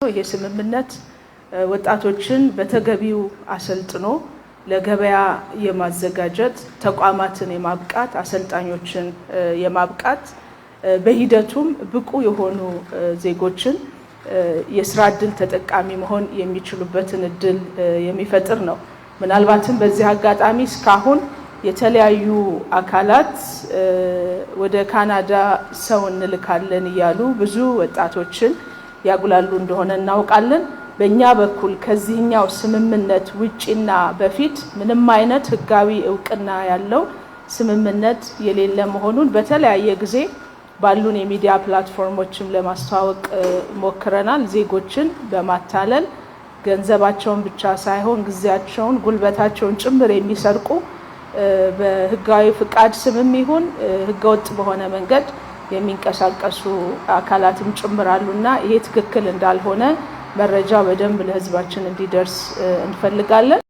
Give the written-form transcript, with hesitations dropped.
ይሄ ስምምነት ወጣቶችን በተገቢው አሰልጥኖ ለገበያ የማዘጋጀት ተቋማትን የማብቃት አሰልጣኞችን የማብቃት በሂደቱም ብቁ የሆኑ ዜጎችን የስራ ዕድል ተጠቃሚ መሆን የሚችሉበትን ዕድል የሚፈጥር ነው። ምናልባትም በዚህ አጋጣሚ እስካሁን የተለያዩ አካላት ወደ ካናዳ ሰው እንልካለን እያሉ ብዙ ወጣቶችን ያጉላሉ እንደሆነ እናውቃለን። በእኛ በኩል ከዚህኛው ስምምነት ውጪና በፊት ምንም አይነት ህጋዊ እውቅና ያለው ስምምነት የሌለ መሆኑን በተለያየ ጊዜ ባሉን የሚዲያ ፕላትፎርሞችም ለማስተዋወቅ ሞክረናል። ዜጎችን በማታለል ገንዘባቸውን ብቻ ሳይሆን ጊዜያቸውን፣ ጉልበታቸውን ጭምር የሚሰርቁ በህጋዊ ፍቃድ ስምም ይሁን ህገወጥ በሆነ መንገድ የሚንቀሳቀሱ አካላትም ጭምራሉና ይሄ ትክክል እንዳልሆነ መረጃ በደንብ ለህዝባችን እንዲደርስ እንፈልጋለን።